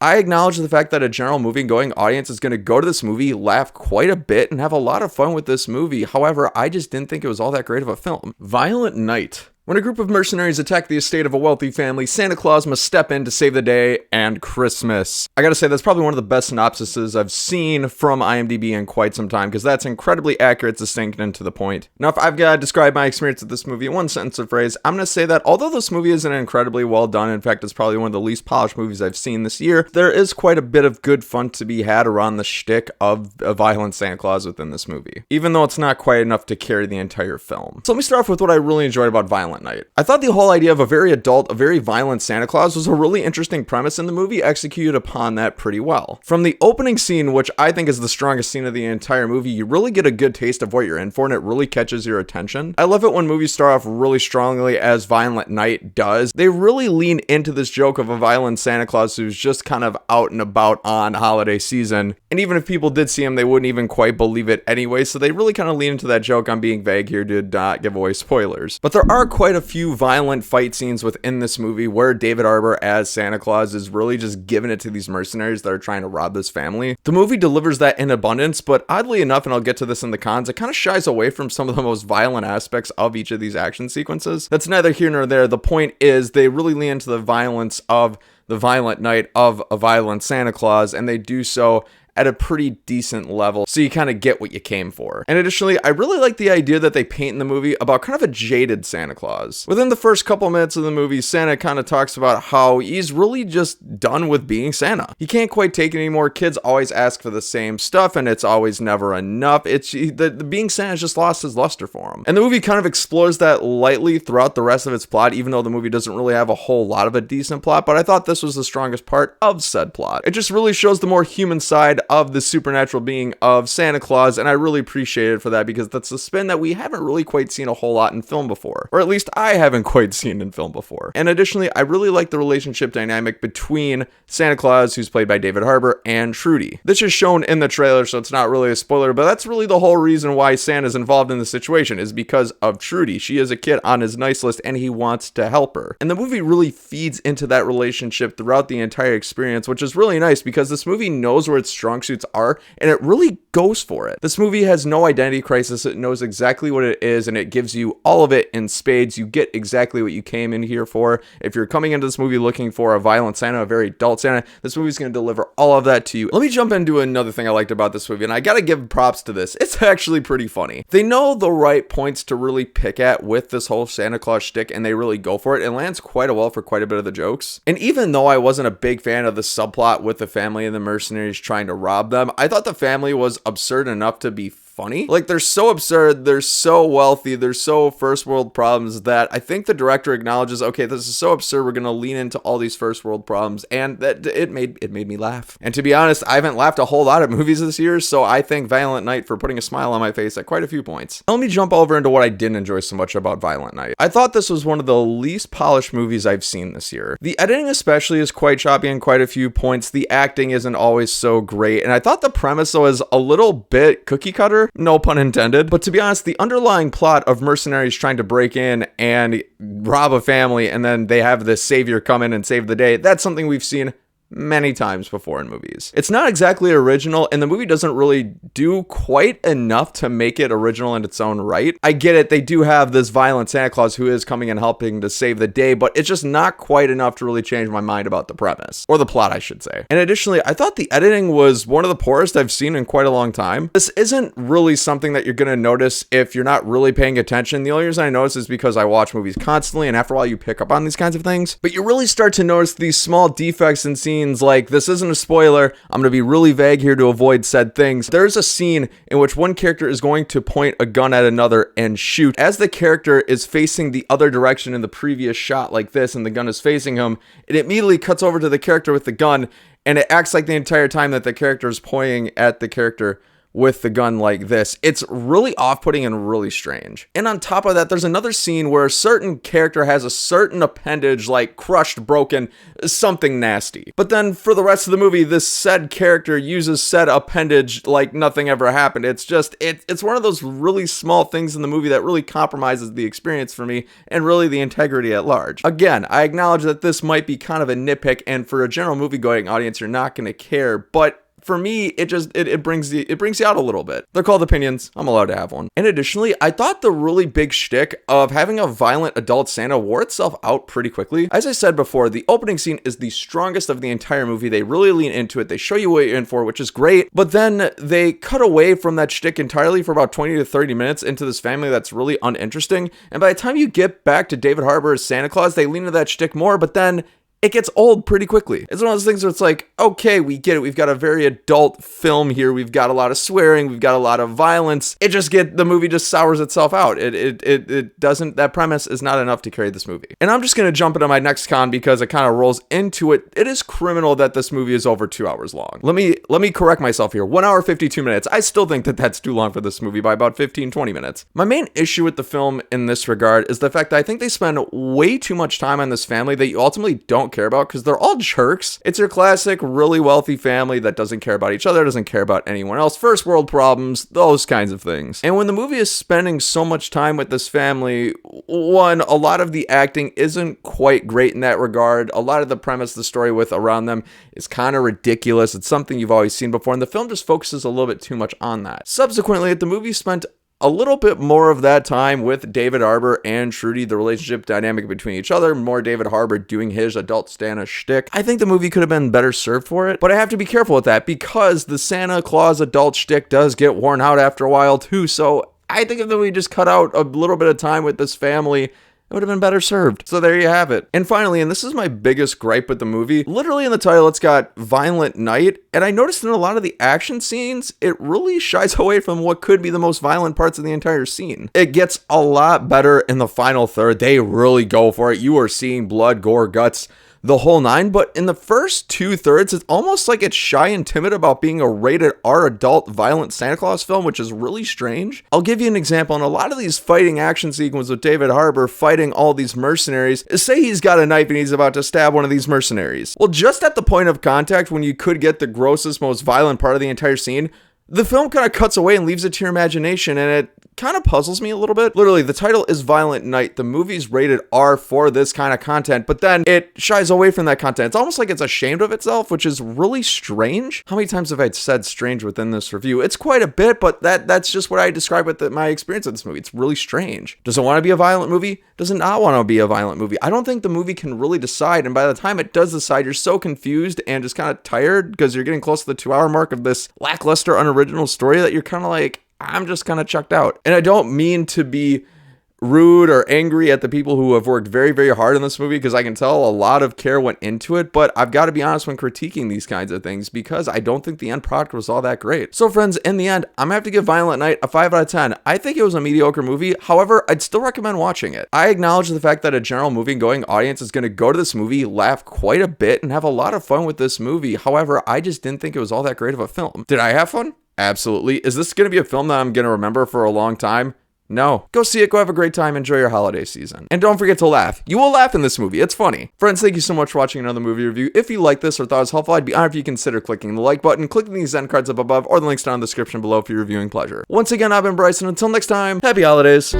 I acknowledge the fact that a general movie-going audience is going to go to this movie, laugh quite a bit, and have a lot of fun with this movie. However, I just didn't think it was all that great of a film. Violent Night. When a group of mercenaries attack the estate of a wealthy family, Santa Claus must step in to save the day and Christmas. I gotta say, that's probably one of the best synopsises I've seen from IMDb in quite some time, because that's incredibly accurate, succinct, and to the point. Now, if I've got to describe my experience with this movie in one sentence or phrase, I'm gonna say that although this movie isn't incredibly well done, in fact, it's probably one of the least polished movies I've seen this year, there is quite a bit of good fun to be had around the shtick of a violent Santa Claus within this movie, even though it's not quite enough to carry the entire film. So let me start off with what I really enjoyed about Violent Night. I thought the whole idea of a very adult, a very violent Santa Claus was a really interesting premise, and the movie executed upon that pretty well. From the opening scene, which I think is the strongest scene of the entire movie, you really get a good taste of what you're in for, and it really catches your attention. I love it when movies start off really strongly, as Violent Night does. They really lean into this joke of a violent Santa Claus who's just kind of out and about on holiday season, and even if people did see him, they wouldn't even quite believe it anyway, so they really kind of lean into that joke. I'm being vague here to not give away spoilers. But there are quite a few violent fight scenes within this movie where David Harbour as Santa Claus is really just giving it to these mercenaries that are trying to rob this family. The movie delivers that in abundance, but oddly enough, and I'll get to this in the cons, it kind of shies away from some of the most violent aspects of each of these action sequences. That's neither here nor there. The point is they really lean into the violence of the Violent Night of a violent Santa Claus, and they do so at a pretty decent level, so you kind of get what you came for. And additionally, I really like the idea that they paint in the movie about kind of a jaded Santa Claus. Within the first couple minutes of the movie, Santa kind of talks about how he's really just done with being Santa. He can't quite take it anymore. Kids always ask for the same stuff, and it's always never enough. The being Santa's just lost his luster for him. And the movie kind of explores that lightly throughout the rest of its plot, even though the movie doesn't really have a whole lot of a decent plot, but I thought this was the strongest part of said plot. It just really shows the more human side of the supernatural being of Santa Claus, and I really appreciate it for that, because that's a spin that we haven't really quite seen a whole lot in film before, or at least I haven't quite seen in film before. And additionally, I really like the relationship dynamic between Santa Claus, who's played by David Harbour, and Trudy. This is shown in the trailer, so it's not really a spoiler, but that's really the whole reason why Santa's involved in the situation, is because of Trudy. She is a kid on his nice list, and he wants to help her. And the movie really feeds into that relationship throughout the entire experience, which is really nice, because this movie knows where its strong suits are, and it really goes for it. This movie has no identity crisis. It knows exactly what it is, and it gives you all of it in spades. You get exactly what you came in here for. If you're coming into this movie looking for a violent Santa, a very adult Santa, this movie's going to deliver all of that to you. Let me jump into another thing I liked about this movie, and I gotta give props to this. It's actually pretty funny. They know the right points to really pick at with this whole Santa Claus shtick, and they really go for it. It lands quite well for quite a bit of the jokes. And even though I wasn't a big fan of the subplot with the family and the mercenaries trying to rob them, I thought the family was absurd enough to be funny. Like, they're so absurd, they're so wealthy, they're so first world problems that I think the director acknowledges, okay, this is so absurd, we're gonna lean into all these first world problems, and that it made me laugh. And to be honest, I haven't laughed a whole lot at movies this year, so I thank Violent Night for putting a smile on my face at quite a few points. Now let me jump over into what I didn't enjoy so much about Violent Night. I thought this was one of the least polished movies I've seen this year. The editing especially is quite choppy in quite a few points. The acting isn't always so great, and I thought the premise was a little bit cookie cutter, no pun intended. But to be honest, the underlying plot of mercenaries trying to break in and rob a family, and then they have this savior come in and save the day, that's something we've seen many times before in movies. It's not exactly original, and the movie doesn't really do quite enough to make it original in its own right. I get it, they do have this violent Santa Claus who is coming and helping to save the day, but it's just not quite enough to really change my mind about the premise, or the plot, I should say. And additionally, I thought the editing was one of the poorest I've seen in quite a long time. This isn't really something that you're going to notice if you're not really paying attention. The only reason I notice is because I watch movies constantly, and after a while you pick up on these kinds of things, but you really start to notice these small defects in scenes. Like, this isn't a spoiler, I'm going to be really vague here to avoid said things. There's a scene in which one character is going to point a gun at another and shoot. As the character is facing the other direction in the previous shot like this, and the gun is facing him, it immediately cuts over to the character with the gun, and it acts like the entire time that the character is pointing at the character with the gun like this. It's really off-putting and really strange. And on top of that, there's another scene where a certain character has a certain appendage, like crushed, broken, something nasty. But then for the rest of the movie, this said character uses said appendage like nothing ever happened. It's just, it's one of those really small things in the movie that really compromises the experience for me and really the integrity at large. Again, I acknowledge that this might be kind of a nitpick, and for a general movie-going audience, you're not going to care, but for me, it brings you out a little bit. They're called opinions. I'm allowed to have one. And additionally, I thought the really big shtick of having a violent adult Santa wore itself out pretty quickly. As I said before, the opening scene is the strongest of the entire movie. They really lean into it. They show you what you're in for, which is great. But then they cut away from that shtick entirely for about 20 to 30 minutes into this family that's really uninteresting. And by the time you get back to David Harbour as Santa Claus, they lean into that shtick more, but then it gets old pretty quickly. It's one of those things where it's like, okay, we get it. We've got a very adult film here. We've got a lot of swearing. We've got a lot of violence. The movie just sours itself out. It doesn't, that premise is not enough to carry this movie. And I'm just going to jump into my next con because it kind of rolls into it. It is criminal that this movie is over 2 hours long. Let me correct myself here. 1 hour, 52 minutes. I still think that that's too long for this movie by about 15, 20 minutes. My main issue with the film in this regard is the fact that I think they spend way too much time on this family that you ultimately don't care about because they're all jerks. It's your classic really wealthy family that doesn't care about each other, doesn't care about anyone else, first world problems, those kinds of things. And when the movie is spending so much time with this family, one, a lot of the acting isn't quite great in that regard. A lot of the premise, the story with around them is kind of ridiculous. It's something you've always seen before, and the film just focuses a little bit too much on that. Subsequently, the movie spent a little bit more of that time with David Harbour and Trudy, the relationship dynamic between each other, more David Harbour doing his adult Santa shtick. I think the movie could have been better served for it, but I have to be careful with that because the Santa Claus adult shtick does get worn out after a while too, so I think if we just cut out a little bit of time with this family, it would have been better served. So there you have it. And finally, and this is my biggest gripe with the movie, literally in the title, it's got Violent Night. And I noticed in a lot of the action scenes, it really shies away from what could be the most violent parts of the entire scene. It gets a lot better in the final third. They really go for it. You are seeing blood, gore, guts, the whole nine, but in the first 2/3, it's almost like it's shy and timid about being a rated R adult violent Santa Claus film, which is really strange. I'll give you an example. In a lot of these fighting action sequences with David Harbour fighting all these mercenaries, say he's got a knife and he's about to stab one of these mercenaries. Well, just at the point of contact when you could get the grossest, most violent part of the entire scene, the film kind of cuts away and leaves it to your imagination, and it kind of puzzles me a little bit. Literally, the title is Violent Night. The movie's rated R for this kind of content, but then it shies away from that content. It's almost like it's ashamed of itself, which is really strange. How many times have I said strange within this review? It's quite a bit, but that's just what I describe with my experience with this movie. It's really strange. Does it want to be a violent movie? Does it not want to be a violent movie? I don't think the movie can really decide, and by the time it does decide, you're so confused and just kind of tired because you're getting close to the 2-hour mark of this lackluster, unoriginal story that you're kind of like, I'm just kind of checked out. And I don't mean to be rude or angry at the people who have worked very, very hard on this movie, because I can tell a lot of care went into it, but I've got to be honest when critiquing these kinds of things because I don't think the end product was all that great. So friends, in the end, I'm gonna have to give Violent Night a 5 out of 10. I think it was a mediocre movie. However, I'd still recommend watching it. I acknowledge the fact that a general movie-going audience is going to go to this movie, laugh quite a bit, and have a lot of fun with this movie. However, I just didn't think it was all that great of a film. Did I have fun? Absolutely. Is this going to be a film that I'm going to remember for a long time? No. Go see it, go have a great time, enjoy your holiday season. And don't forget to laugh. You will laugh in this movie, it's funny. Friends, thank you so much for watching another movie review. If you liked this or thought it was helpful, I'd be honored if you consider clicking the like button, clicking these end cards up above, or the links down in the description below for your viewing pleasure. Once again, I've been Bryson. Until next time, happy holidays.